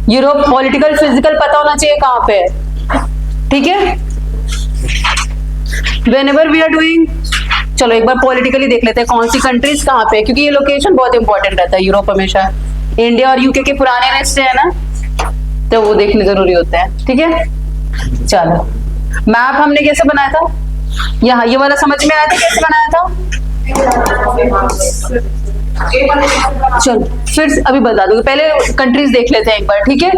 Europe political physical पता होना चाहिए कहाँ पे है, ठीक है। Whenever we are doing, चलो एक बार पॉलिटिकली देख लेते हैं कौन सी कंट्रीज कहाँ पे है, क्योंकि ये लोकेशन बहुत इंपॉर्टेंट रहता है। यूरोप हमेशा इंडिया और यूके के पुराने रिश्ते हैं ना, तो वो देखने जरूरी होते हैं, ठीक है। चलो मैप हमने कैसे बनाया था, यहाँ ये वाला समझ में आया था कैसे बनाया था। चलो फिर अभी बता दूंगी, पहले कंट्रीज देख लेते हैं एक बार, ठीक है।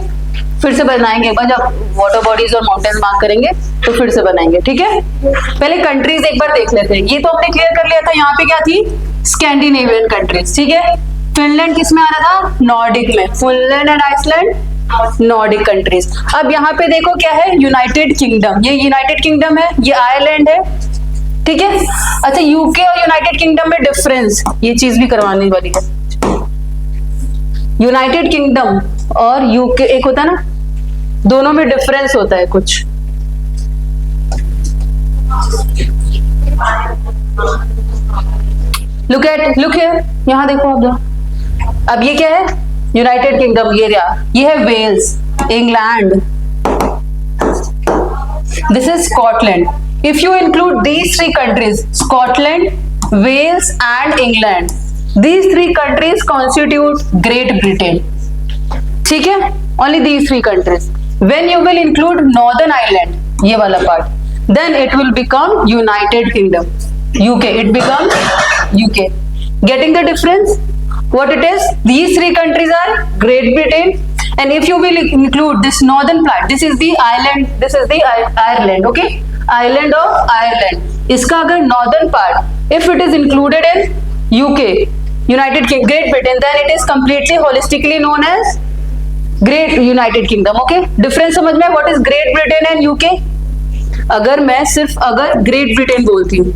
फिर से बनाएंगे एक बार, जब वाटर बॉडीज और माउंटेन्स मार्क करेंगे तो फिर से बनाएंगे, ठीक है। पहले कंट्रीज एक बार देख लेते हैं। ये तो हमने क्लियर कर लिया था, यहाँ पे क्या थी, स्कैंडिनेवियन कंट्रीज, ठीक है। फिनलैंड किस में आ रहा था, नॉर्डिक में, Finland and Iceland Nordic countries. अब यहाँ पे देखो क्या है, यूनाइटेड किंगडम, ये यूनाइटेड किंगडम है, ये आयरलैंड है, ठीक है। अच्छा यूके और यूनाइटेड किंगडम में डिफरेंस, ये चीज भी करवाने वाली है। यूनाइटेड किंगडम और यूके एक होता है ना, दोनों में डिफरेंस होता है कुछ। लुक हियर, यहाँ देखो आप। अब ये क्या है, यूनाइटेड किंगडम, ये है Wales, England, this is Scotland. If you include these three countries, Scotland, Wales and England, these three countries constitute Great Britain, ठीक है। only these three countries. when you will include Northern Ireland, ये वाला part, then it will become United Kingdom, UK, it becomes UK. getting the difference, what it is, these three countries are Great Britain, and if you will include this northern part, this is the island, this is the Ireland, okay, island of Ireland, इसका अगर northern part, if it is included in UK, United Kingdom, Great Britain, then it is completely holistically known as Great United Kingdom, okay? Difference समझ में, what is Great Britain and UK? अगर मैं सिर्फ अगर Great Britain बोलती हूँ,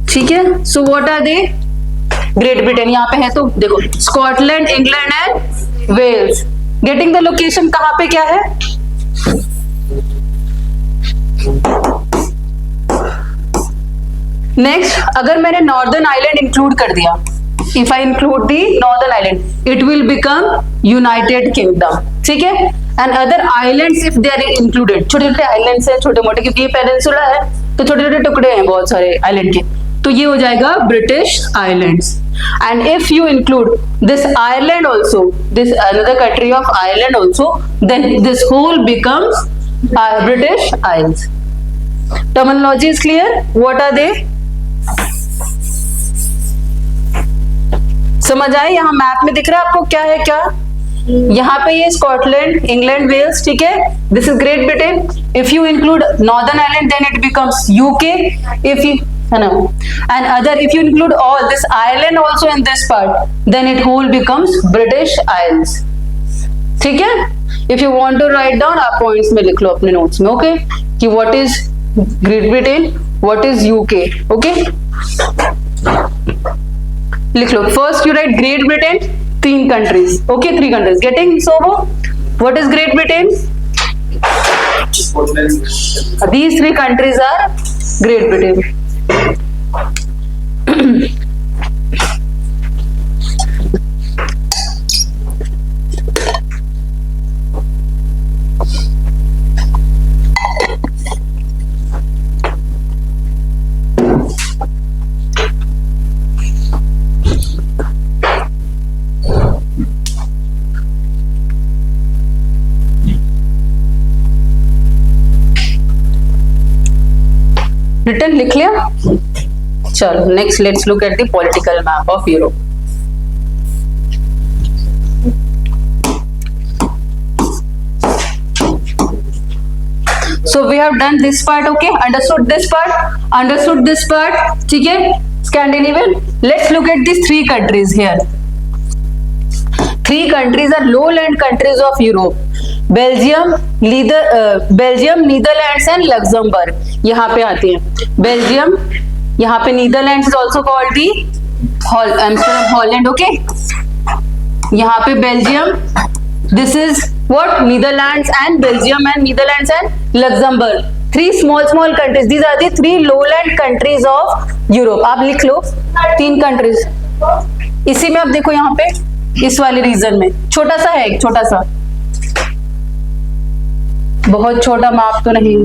ठीक है, so what are they? Great Britain यहाँ पे है, तो देखो Scotland, England and Wales. Getting the location, कहाँ पे क्या है, नेक्स्ट अगर मैंने नॉर्दर्न आइलैंड इंक्लूड कर दिया, if I include the northern island, it will become United Kingdom, ठीक है। And other islands if they are included, छोटे छोटे आइलैंड्स हैं, छोटे मोटे, क्योंकि ये पेनिनसुला है तो छोटे छोटे टुकड़े हैं बहुत सारे आइलैंड के, तो ये हो जाएगा British islands. And if you include this Ireland also, this another country of Ireland also, then this whole becomes British Isles. Terminology is clear, what are they, समझ आए। यहाँ मैप में दिख रहा है आपको क्या है क्या, यहाँ पे ये स्कॉटलैंड, इंग्लैंड, वेल्स, ठीक है, this is Great Britain. If you include Northern island then it becomes UK, if you है ना, and other if you include all this island also in this part, then it whole becomes British Isles, ठीक है। If you want to write down, आप points में लिख लो अपने notes में, ओके, कि what is Great Britain, what is UK, okay, लिख लो। First you right great Britain, तीन countries, okay, three countries, getting, so what is Great Britain, these three countries are Great Britain. Written लिख लिया? चलो next let's look at the political map of Europe. So we have done this part, okay? Understood this part? Understood this part? ठीक है? Scandinavian. Let's look at these three countries here. Three countries are lowland countries of Europe. Belgium, Netherlands and Luxembourg. यहाँ पे आती हैं. Belgium, यहाँ पे Netherlands is also called the Amsterdam, Holland, okay? यहाँ पे Belgium. This is what? Netherlands and Belgium and Netherlands and Luxembourg. Three small countries. These are the three lowland countries of Europe. आप लिख लो तीन countries. इसी में आप देखो यहाँ पे इस वाले रीजन में, छोटा सा है, एक छोटा सा, बहुत छोटा माप तो नहीं।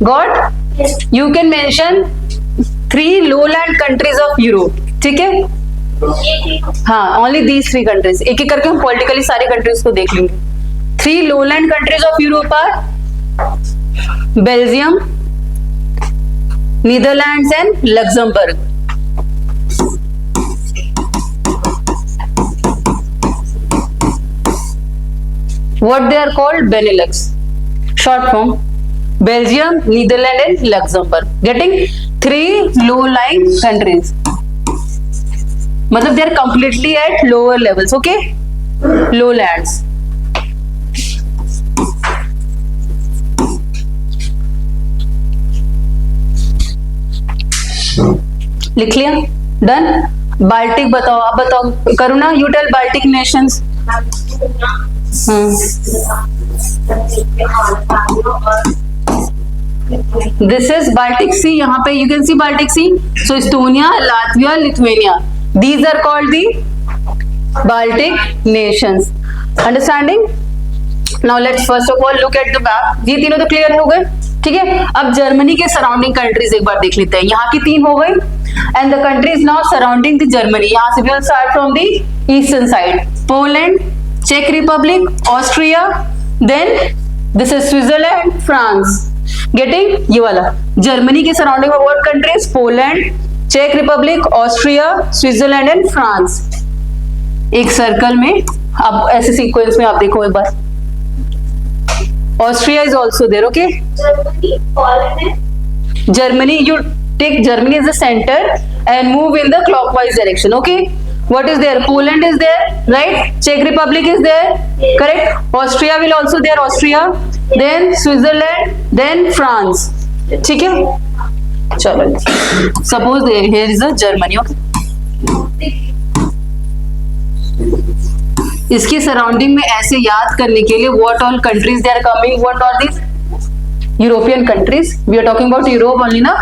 Got? You can mention 3 lowland countries of Europe, ठीक है? हाँ, ओनली दीज 3 कंट्रीज। एक एक करके हम पॉलिटिकली सारी कंट्रीज को देख लेंगे। 3 lowland countries of Europe are Belgium, Netherlands and Luxembourg. What they are called? Benelux. Short form. Belgium, Netherlands and Luxembourg. Getting 3 low-lying countries. मतलब they are completely at lower levels. Okay? Lowlands. लिख लिया? Done? Baltic बताओ, आप बताओ, करुणा, you tell Baltic nations. This is Baltic Sea. यहाँ पे you can see Baltic Sea. So Estonia, Latvia, Lithuania. These are called the Baltic nations. Understanding? Now let's first of all look at the map. ये तीनों तो clear हो गए, ठीक है? अब जर्मनी के सराउंडिंग कंट्रीज एक बार देख लेते हैं। यहाँ की 3 हो गई, and the countries now surrounding the Germany. यहाँ से we'll start from the eastern side. Poland, Czech Republic, Austria, then this is Switzerland, France. Getting? ये वाला जर्मनी के सराउंडिंग में what countries? Poland, Czech Republic, Austria, Switzerland and France. एक circle में, अब ऐसे सीक्वेंस में आप देखो एक बार। Austria is also there, okay? Germany, you take Germany as the center and move in the clockwise direction, okay? What is there? Poland is there, right? Czech Republic is there, correct? Austria will also there, Austria, then Switzerland, then France. ठीक है? चलो, suppose here is the Germany, okay? इसकी surrounding में ऐसे याद करने के लिए what all countries they are coming, what are these? European countries. We are talking about Europe only, na?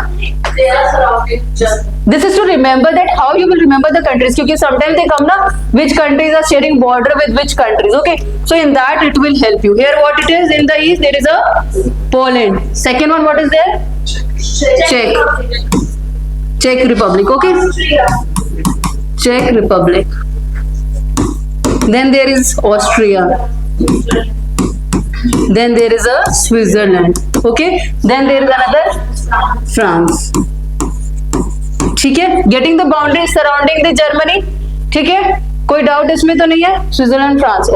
They are surrounding Germany. This is to remember that how you will remember the countries, क्योंकि sometimes they come na, which countries are sharing border with which countries, okay? So in that it will help you. Here what it is, in the east there is a Poland. Second one what is there? Czech Republic, okay? Czech Republic. Then there is Austria. Then there is a Switzerland, okay? Then there is another France. ठीक है? Getting the boundaries surrounding the Germany, ठीक है? कोई doubt इसमें तो नहीं है? Switzerland, France.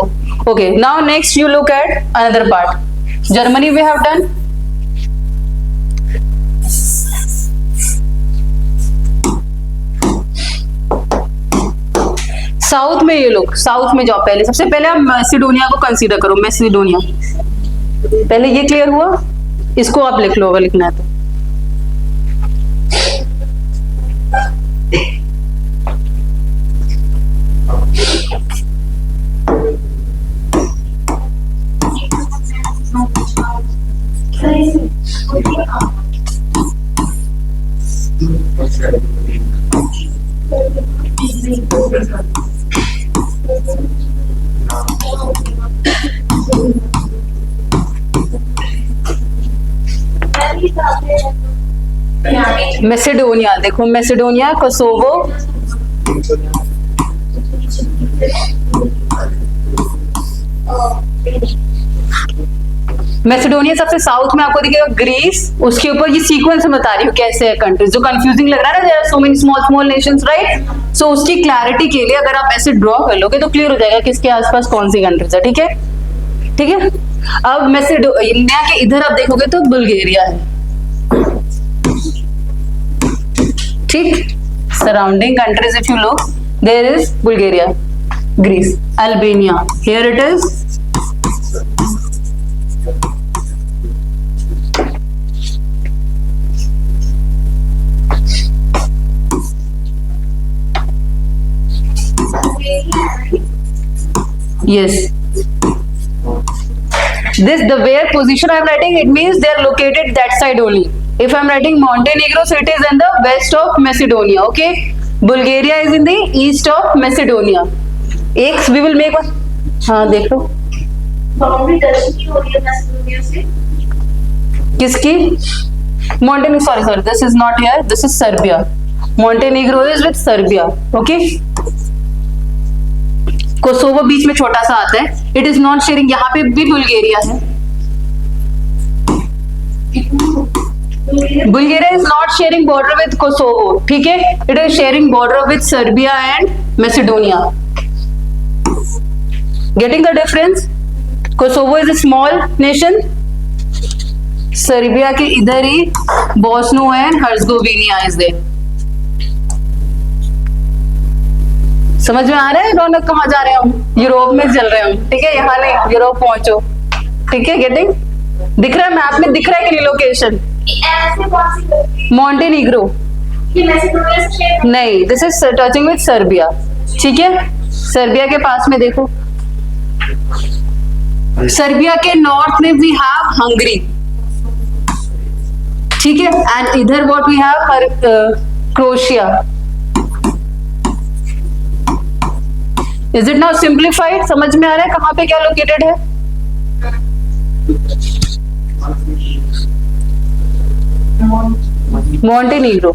Okay. Now next you look at another part. Germany we have done. South में ये लोग, साउथ में जाओ पहले। सबसे पहले आप मैसिडोनिया को कंसीडर करो, मैसिडोनिया। पहले ये क्लियर हुआ, इसको आप लिख लो अगर लिखना है तो। मैसेडोनिया, देखो मैसेडोनिया, कोसोवो, मैसेडोनिया सबसे साउथ में आपको दिखेगा, ग्रीस, उसके ऊपर ये सीक्वेंस में बता रही हूँ कैसे है कंट्रीज, जो कंफ्यूजिंग लग रहा है ना, there are so many small small nations, right? So उसकी क्लैरिटी के लिए अगर आप ऐसे ड्रॉ कर लोगे तो क्लियर हो जाएगा किसके आसपास कौन सी कंट्रीज है, ठीक है? ठीक है? अब मैसेडोनिया के इधर आप देखोगे तो बुल्गारिया है, ठीक? Surrounding countries if you look, there is Bulgaria, Greece, Albania, here it is yes. This the where position I am writing, it means they are located that side only. If I am writing Montenegro, so it is in the west of Macedonia, okay? Bulgaria is in the east of Macedonia. एक we will make, हाँ देख लो boundary touch नहीं हो रही है मैसेडोनिया से। किसकी? Montenegro, sorry, this is not here, this is Serbia. Montenegro is with Serbia, okay? Kosovo बीच में छोटा सा आता है, it is not sharing, यहाँ पे भी बुल्गारिया है। Bulgaria is not sharing border with Kosovo, ठीक है? It is sharing border with Serbia and Macedonia. Getting the difference? Kosovo is a small nation. Serbia के इधर ही बोस्नो एंड हर्जगोविनिया इज देयर। समझ में आ रहा है रौनक? कहाँ जा रहे हैं हम? यूरोप में चल रहे हैं हम, ठीक है? यहाँ नहीं, यूरोप पहुंचो, ठीक है? गेटिंग? दिख रहा है मैप में, दिख रहा है कि नहीं लोकेशन? मॉन्टेनीग्रो नहीं, this is touching with Serbia, ठीक है? सर्बिया के पास में देखो, सर्बिया के नॉर्थ में वी हैव हंगरी, ठीक है? एंड इधर what we have Croatia. Is it now simplified? समझ में आ रहा है कहां पे क्या लोकेटेड है? मॉन्टेनीग्रो।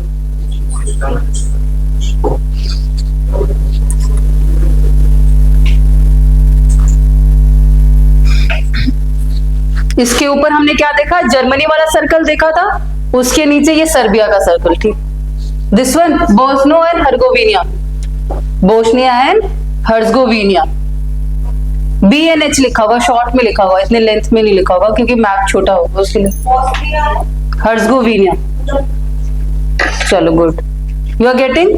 इसके ऊपर हमने क्या देखा? जर्मनी वाला सर्कल देखा था, उसके नीचे ये सर्बिया का सर्कल, ठीक? This one Bosnia and Herzegovina, Bosnia and Herzegovina. BNH लिखा हुआ, शॉर्ट में लिखा हुआ, इतने लेंथ में नहीं लिखा हुआ क्योंकि मैप छोटा होगा उसके लिए। हर्जगोविनिया, चलो गुड, यू आर गेटिंग?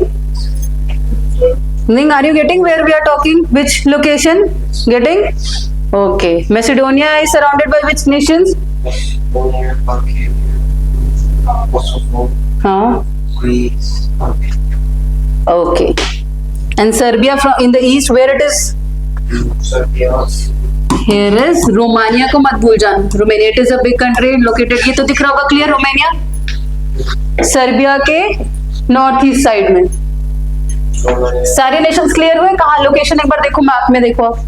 नहीं, are you getting where we are talking? Which location? Getting? Okay. Macedonia is surrounded by which nations? Huh? Greece. Okay. And Serbia from in the east, where it is? Serbia. Here is Romania को मत भूल जाना. Romania it is a big country located, ये तो दिख रहा होगा clear? Romania Serbia के नॉर्थ ईस्ट साइड में। सारे नेशंस क्लियर हुए? कहाँ लोकेशन एक बार देखो, मैप में देखो आप।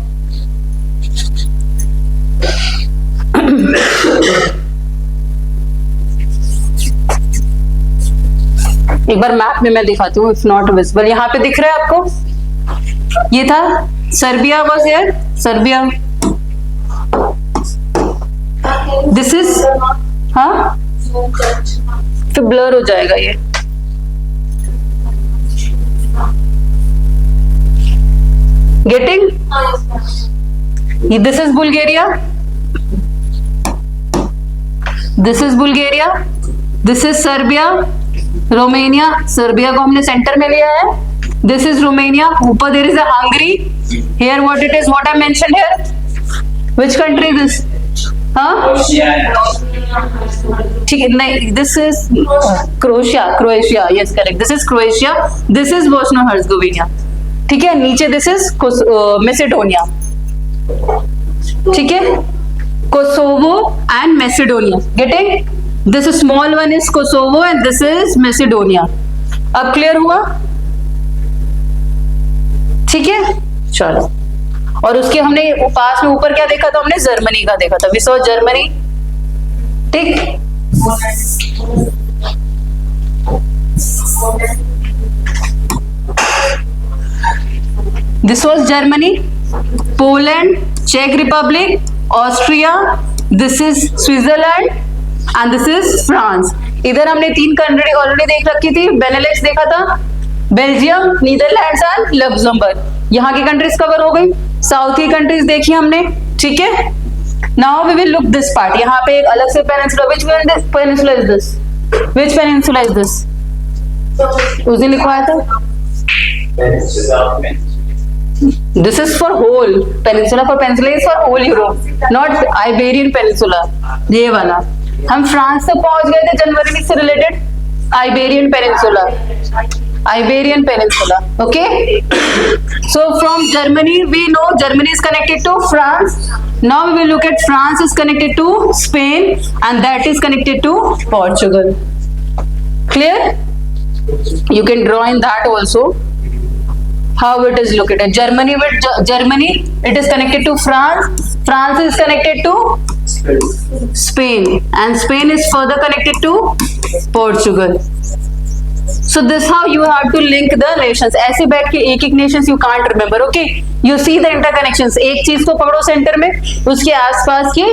एक बार मैप में मैं दिखाती हूँ, इफ नॉट विजिबल। यहाँ पे दिख रहा है आपको? ये था Serbia was here, Serbia. This is, हाँ फिर ब्लर हो जाएगा ये। Getting? This is Bulgaria, this is Bulgaria, this is Serbia, Romania. Serbia को हमने सेंटर में लिया है। दिस इज रोमानिया, ऊपर there is a Hungary. Here what it is, what I mentioned here, which country this? हाँ ठीक है, नहीं this is Croatia, Croatia, yes correct, this is Croatia, this is Bosnia हर्जगोविना, ठीक है। नीचे दिस इज मैसेडोनिया, ठीक है, Kosovo and Macedonia, getting? This small one is Kosovo and this is Macedonia. अब क्लियर हुआ? ठीक है, चलो। और उसके हमने पास में ऊपर क्या देखा था? हमने जर्मनी का देखा था, वी सॉ जर्मनी, ठीक। दिस वॉज जर्मनी, पोलैंड, चेक Republic, Austria, this is Switzerland and this is France. इधर हमने 3 कंट्री ऑलरेडी देख रखी थी, बेनेलक्स देखा था, बेल्जियम, नीदरलैंड्स एंड लग्जमबर्ग। यहाँ की कंट्रीज कवर हो गई, साउथ की कंट्रीज देखी हमने, ठीक है। Now we will look this part. यहाँ पे एक अलग से peninsula, which peninsula is this? Which peninsula is this? उस दिन लिखवाया था, this is for whole peninsula, for peninsula is for whole Europe, not Iberian Peninsula। ये वाला हम फ्रांस तक पहुंच गए थे जनवरी से related, Iberian Peninsula, Iberian Peninsula, okay। So from Germany we know Germany is connected to France. Now we will look at France is connected to Spain and that is connected to Portugal. Clear? You can draw in that also. How it is located? Germany, with Germany, it is connected to France. France is connected to Spain, and Spain is further connected to Portugal. So this how you have to link the nations. ऐसे बैठ के एक एक nations you can't remember. Okay, you see the interconnections. एक चीज को पकड़ो centre में, उसके आसपास की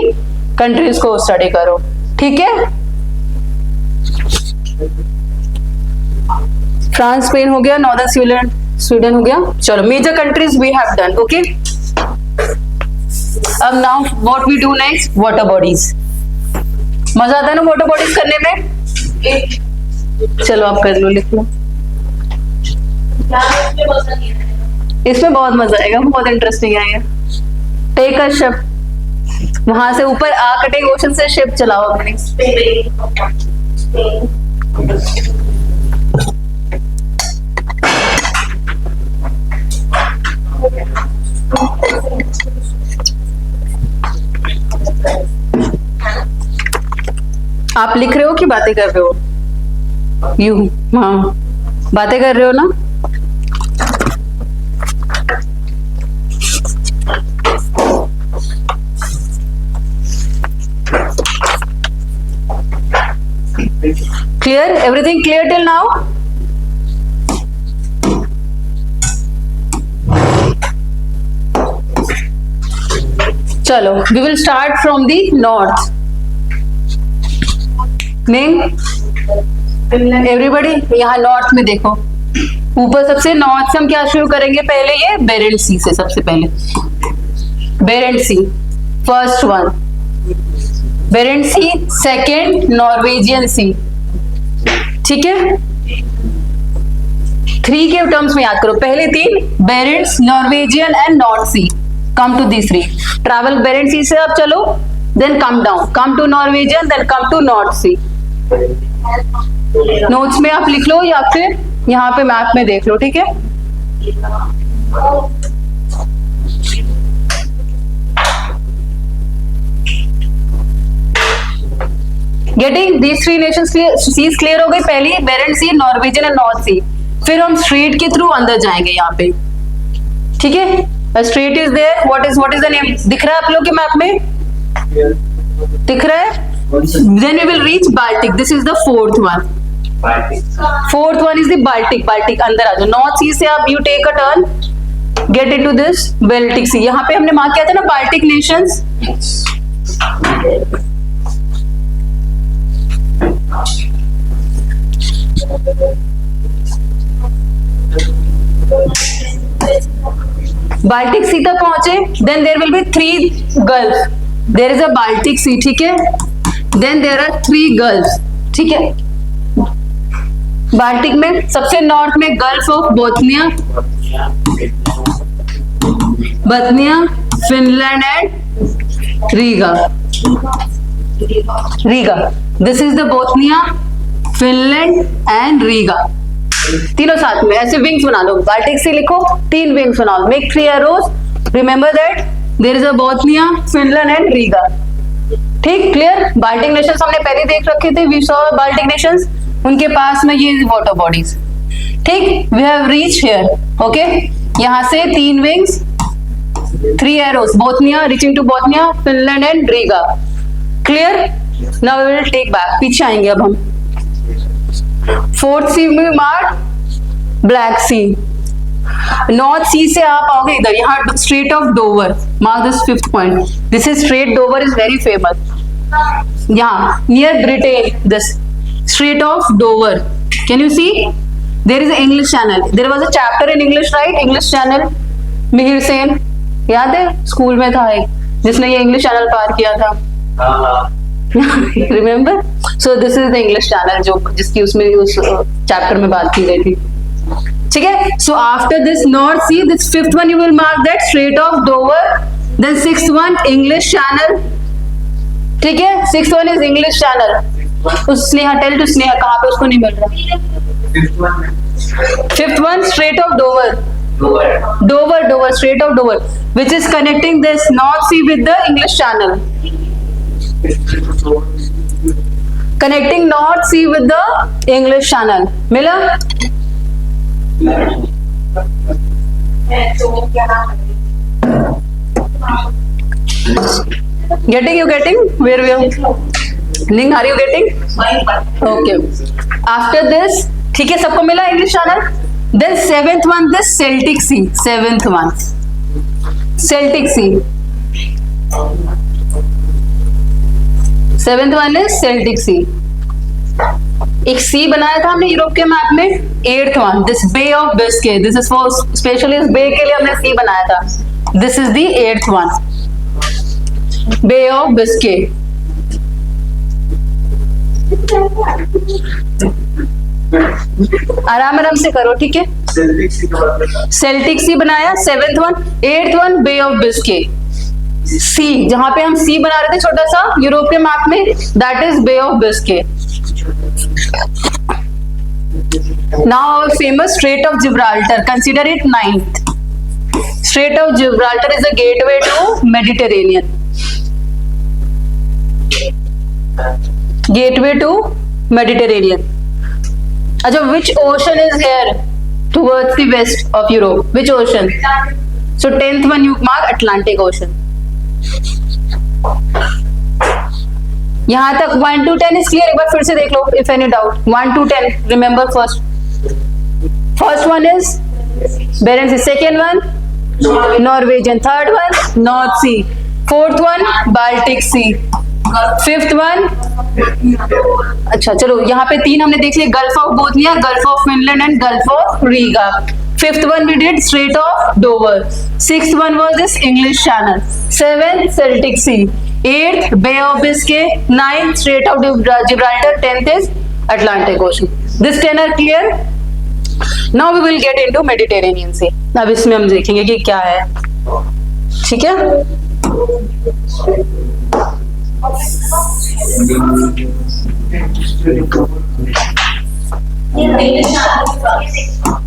कंट्रीज को स्टडी करो. ठीक है? फ्रांस, स्पेन हो गया, नॉर्दर्न स्वीडन हो गया. चलो, major countries we have done. Okay, अब now what we do next, water bodies. मजा आता है ना वाटर बॉडीज करने में? चलो आप कर लो, लिख लो. इसमें बहुत मजा आएगा, बहुत इंटरेस्टिंग आएगा. टेक अ शिप, वहां से ऊपर आर्कटिक ओशन से शिप चलाओ अपनी. आप लिख रहे हो कि बातें कर रहे हो? यू, हाँ, बातें कर रहे हो ना? Clear? Everything clear till now? चलो, we will start from the north. Name everybody. यहाँ नॉर्थ में देखो, ऊपर सबसे नॉर्थ से हम क्या शुरू करेंगे? पहले ये बेरेंट सी से. सबसे पहले बेरेंट सी, फर्स्ट वन बेरेंट सी. सेकेंड नॉर्वेजियन सी. ठीक है, 3 के टर्म्स में याद करो. पहले 3 Barents, Norwegian and North Sea. Come to this 3. Travel Barents Sea से आप चलो, then come down, come to Norwegian, then come to North Sea. Notes में आप लिख लो या फिर यहाँ पे मैप में देख लो. ठीक है, getting these 3 nations seas clear हो गई. पहली Barents Sea, Norwegian and North Sea. फिर हम स्ट्रेट के थ्रू अंदर जाएंगे यहाँ पे. ठीक है, strait is there. What is the name? दिख रहा है आप लोग के मैप में? दिख रहा है? Then we will reach Baltic. This is the fourth one. Fourth one is the Baltic. Baltic अंदर आ जाओ. North Sea से आप you take a turn, get into this Baltic Sea. यहाँ पे हमने मार्क किया था ना Baltic nations. Baltic Sea तक पहुंचे. Then there will be 3 gulf. There is a Baltic Sea. ठीक है, देन देयर आर 3 गल्फ. ठीक है, बाल्टिक में सबसे नॉर्थ में gulf of Bothnia, Finland and Riga. This is the Bothnia, Finland and Riga. तीनों साथ में ऐसे विंग्स बना लो. बाल्टिक सी लिखो, 3 विंग्स बनाओ. Make 3 arrows. Remember that there is a Bothnia, Finland and Riga. ठीक, क्लियर? बाल्टिक नेशंस हमने पहले देख रखे थे. वी सॉ बाल्टिक नेशंस, उनके पास में ये वाटर बॉडीज. ठीक, we have reach here. Okay, यहाँ से 3 wings, 3 arrows. Bothnia, reaching to Bothnia, Finland and Riga. Clear? Now we will take back. पीछे आएंगे अब हम. 4th सी में mark Black Sea. North Sea से आप आओगे इधर, यहाँ Strait of Dover. Mark this 5th point. This is Strait Dover, is very famous. यहाँ near Britain, this Strait of Dover. Can you see? There is English Channel. There was a chapter in English, right? English Channel. Mihir Sen, याद है? School में था एक जिसने ये English channel पार किया था. Remember? So this is the English channel जो जिसकी उसमें उस चैप्टर में बात की गई थी. ठीक है, so after this North Sea, this 5th one you will mark that Strait of Dover. Then 6th one English Channel. ठीक है, 6th one is English channel. उस स्नेहा, टेल टू स्नेहा कहाँ पे उसको नहीं मिल रहा. 5th one straight of Dover, straight of Dover, which is connecting this North Sea with the English Channel. connecting North Sea with the English Channel. मिला? Getting, you getting? Where we are? Ning, are you getting? Okay. After this, ठीक है, सबको मिला English Channel? Then seventh one, this Celtic Sea. Seventh one, Celtic Sea. Seventh one is Celtic Sea. एक sea बनाया था हमने Europe के map में. Eighth one, this Bay of Biscay. This is for specially इस बे के लिए हमने सी बनाया था. This is the eighth one, Bay of Biscay. आराम आराम से करो, ठीक है. सेल्टिक सी बनाया seventh one. Eighth one Bay of Biscay. Sea, जहां पे हम सी बना रहे थे छोटा सा यूरोप के मैप में, that is Bay of Biscay. Now our famous Strait of Gibraltar, consider it ninth. Strait of Gibraltar is a gateway to Mediterranean. Gateway to Mediterranean. अच्छा, which ocean is here towards the west of Europe? Which ocean? So 10th one you mark Atlantic Ocean. यहां तक 1 to 10 is clear. एक बार फिर से देख लो, if any doubt. 1 to 10 remember. First one is Barents Sea. Second one Norwegian. Third one North Sea. Fourth one Baltic Sea. Fifth one, अच्छा चलो यहाँ पे 3 हमने देख लिया. Gulf of Bothnia, Gulf of Finland and Gulf of Riga. Fifth one we did Strait of Dover. Sixth one was this English Channel. Seventh Celtic Sea. Eighth Bay of Biscay. Ninth Strait of Gibraltar. 10th is Atlantic Ocean. This 10 are clear. Now we will get into Mediterranean Sea. अब इसमें हम देखेंगे कि क्या है. ठीक है.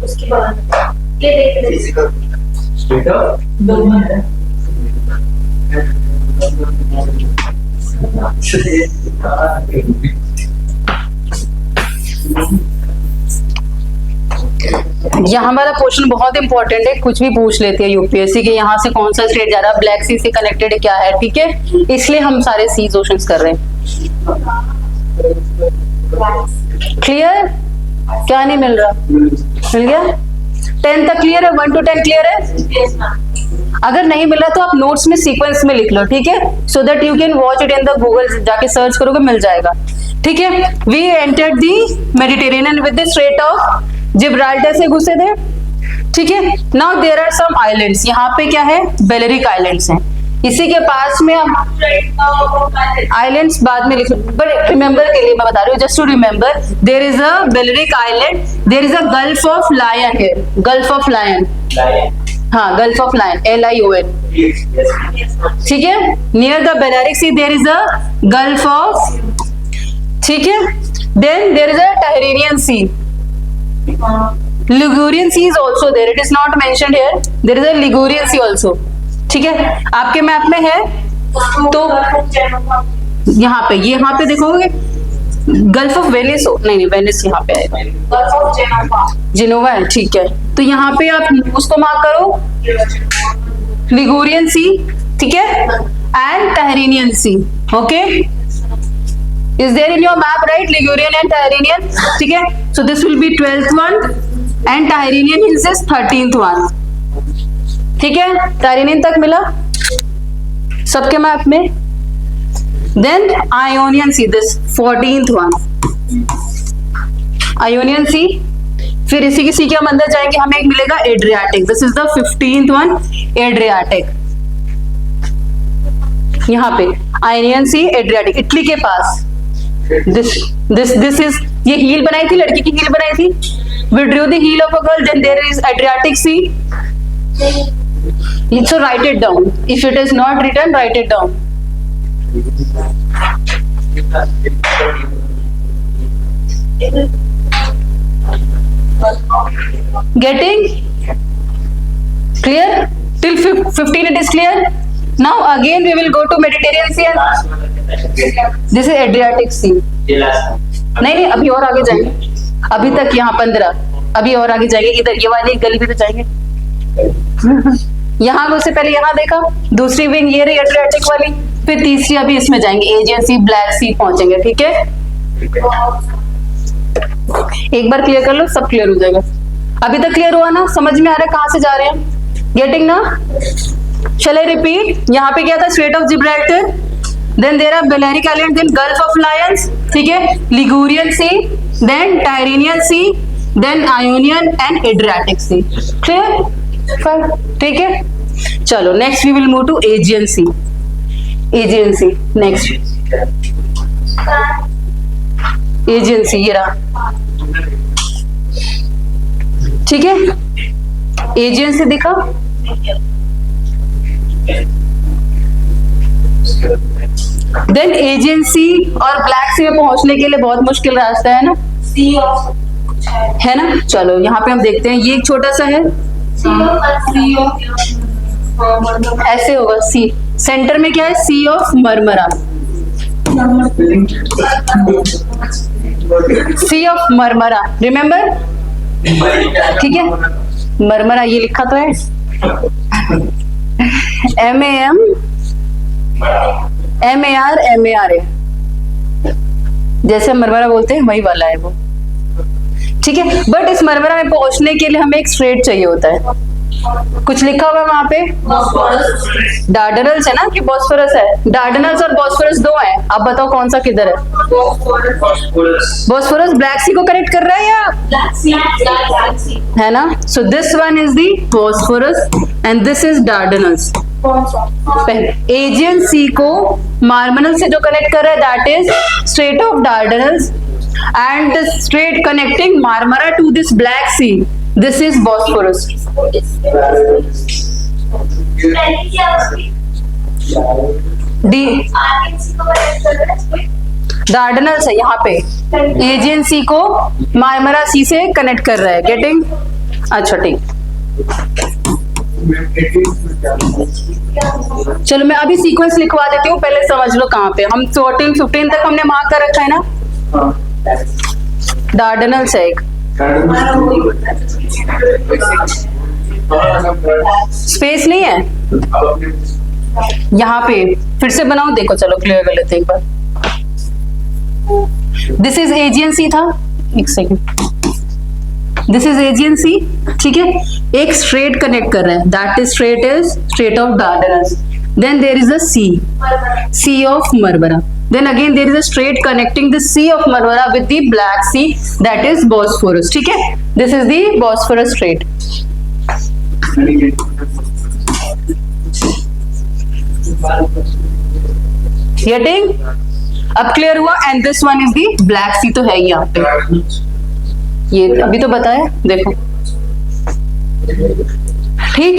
उसके बाद ये देखते यहाँ वाला क्वेश्चन बहुत इंपॉर्टेंट है. कुछ भी पूछ लेते हैं यूपीएससी के, यहाँ से कौन सा स्टेट जा रहा है, ब्लैक सी से कनेक्टेड क्या है. ठीक है, इसलिए हम सारे सीज ओशंस कर रहे हैं. क्लियर? क्या नहीं मिल रहा? मिल गया. 10 तक क्लियर है? 1 to 10 क्लियर है? अगर नहीं मिला तो आप नोट्स में सीक्वेंस में लिख लो, ठीक है, so that you can watch it in the Google. जाके सर्च करोगे मिल जाएगा. ठीक है. We entered the Mediterranean with the Strait of Gibraltar से घुसे थे. ठीक है. Now there are some islands. यहाँ पे क्या है? बेलेरिक आइलैंड्स हैं. इसी के पास में आइलैंड्स बाद में लिख, बट रिमेंबर के लिए मैं बता रही हूँ, just to remember. There is a Balearic island. There is a gulf of Lion here. Gulf of Lion. हाँ, गल्फ ऑफ लायन, LION. ठीक है. Near the Balearic Sea there is a gulf of. ठीक है. Then there is a Tyrrhenian Sea. Ligurian Sea is also there. It is not mentioned here. There is a Ligurian Sea also. ठीक है. आपके map में है तो यहाँ पे देखोगे गल्फ ऑफ वेनिस. नहीं, वेनिस यहाँ पे आएगा. जिनोवा है. ठीक है. तो यहाँ पे आप उसको मार्क करो, लिगुरियन सी. ठीक है. And Tyrrhenian Sea. Okay, is there in your map, right? Ligurian and Tyrrhenian. ठीक है. So this will be 12th one and Tyrrhenian is this 13th one. ठीक है. Tyrrhenian तक मिला सबके मैप में. Then Ionian Sea, this 14th one. Ionian Sea. फिर इसी की सी के हम अंदर जाएंगे, हमें एक मिलेगा Adriatic. This is the 15th one, Adriatic. यहाँ पे Ionian Sea, एड्रियाटिक, इटली के पास. this is, ये हील बनाई थी, लड़की की हील बनाई थी. We drew the heel of a girl. Then there is Adriatic Sea. So write it down. If it is not written, write it down. Getting clear? Till 15 it is clear. Now again we will go to Mediterranean Sea. This is Adriatic Sea. नहीं, अभी और आगे जाएंगे। अभी तक यहाँ 15, अभी और आगे जाएंगे। इधर ये वाली गली भी तो जाएंगे। यहाँ उससे पहले यहाँ देखा, दूसरी विंग ये रही एड्रियाटिक वाली, फिर तीसरी अभी इसमें जाएंगे, एजियन सी, ब्लैक सी पहुंचेंगे। ठीक है, एक बार क्लियर कर लो, सब क्लियर हो जाएगा। अभी तक क्लियर हुआ ना? समझ में आ रहा है कहाँ से जा रहे हैं? गेटिंग ना? चले रिपीट। यहाँ पे क्या था? Strait of Gibraltar, then there are Balearic island, then Gulf of Lions, ठीक है, Ligurian Sea, then Tyrrhenian Sea, then Ionian and Adriatic Sea. Clear? ठीक है, चलो next we will move to Aegean Sea. Aegean Sea next, Aegean Sea ये रहा। ठीक है, Aegean सी दिखा। देन एजियन सी और ब्लैक सी में पहुंचने के लिए बहुत मुश्किल रास्ता है ना, है ना? चलो यहाँ पे हम देखते हैं, ये एक छोटा सा है, ऐसे होगा सी, सेंटर में क्या है? Sea of Marmara, Sea of Marmara, remember? ठीक है, मरमरा ये लिखा तो है, MAR, जैसे मरमरा बोलते हैं वही वाला है वो। ठीक है, बट इस मरमरा में पहुंचने के लिए हमें एक स्ट्रेट चाहिए होता है। कुछ लिखा हुआ है वहां पे, डार्डनल्स है ना कि बॉस्फोरस है? डार्डनल्स और बॉस्फोरस दो है, आप बताओ कौन सा किधर है? बॉस्फोरस ब्लैक सी को कनेक्ट कर रहा है या है ना? So this one is the Bosphorus and this is Dardanelles. Aegean Sea को मार्मनल से जो कनेक्ट कर रहा है that is Strait of Dardanelles, and the strait connecting Marmara to this Black Sea, this is Bosphorus. D Dardanelles है यहाँ पे, Aegean Sea को मार्मरा सी से कनेक्ट कर रहा है। गेटिंग? अच्छा ठीक, चलो मैं अभी सीक्वेंस लिखवा देती हूँ, पहले समझ लो कहाँ पे हम 14-15 तक हमने मार्क कर रखा है ना। डार्डनल्स है एक, स्पेस नहीं है यहाँ पे, फिर से बनाओ, देखो चलो क्लियर कर लेते हैं एक बार। दिस इज एजियन सी था, एक second, this is Aegean Sea, ठीक है, एक स्ट्रेट कनेक्ट कर रहा है, that is strait is Strait of Dardanelles, then there is a Sea of Marmara, then again there is a strait connecting the sea of Marmara with the Black Sea, that is Bosphorus. ठीक है, this is the Bosphorus Strait. Getting? अब clear हुआ? And this one is the Black Sea, तो है यहाँ पे, ये अभी तो बताया, देखो ठीक।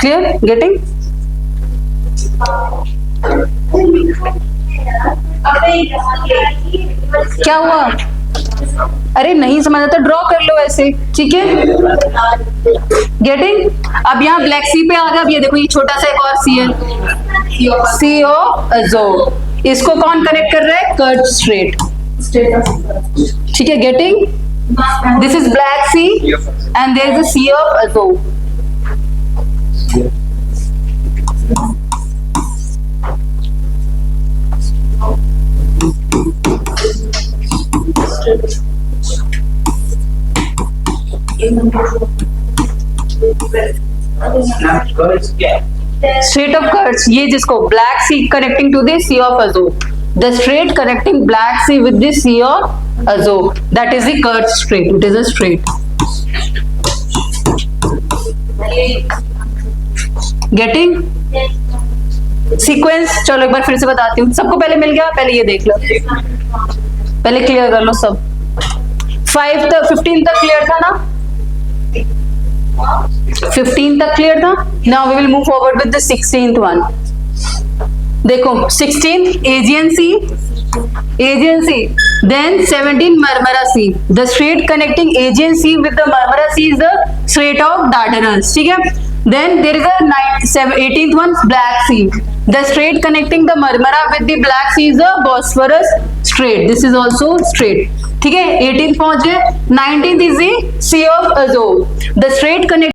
क्लियर? गेटिंग? क्या हुआ? अरे नहीं समझ आता, ड्रॉ कर लो ऐसे, ठीक है। गेटिंग? अब यहाँ ब्लैक सी पे आ गया, अब ये देखो ये छोटा सा एक और सी है, सी ऑफ अज़ोव, इसको कौन कनेक्ट कर रहा है? कर्ट स्ट्रेट, ठीक है। Getting? This is Black Sea and there is a Sea of Azov. Strait of Kerch, ये जिसको Black Sea connecting to the Sea of Azov, the strait connecting Black Sea with the Sea of Azov, that is the Kerch Strait, it is a strait. Getting? Sequence चलो एक बार फिर से बताती हूँ, सबको पहले मिल गया? पहले ये देख लो, पहले क्लियर कर लो सब। 5 तक 15 तक क्लियर था ना? 15 तक क्लियर था। Now we will move forward with the 16th one. देखो 16th Aegean Sea, then 17 Marmara Sea. The strait connecting Aegean Sea with the Marmara Sea is the Strait of Dardanelles. ठीक है. Then there is a 18th one, Black Sea. The strait connecting the Marmara with the Black Sea is the Bosphorus Strait. This is also strait. ठीक है. 18th पहुंचे. 19th is the Sea of Azov. The strait connecting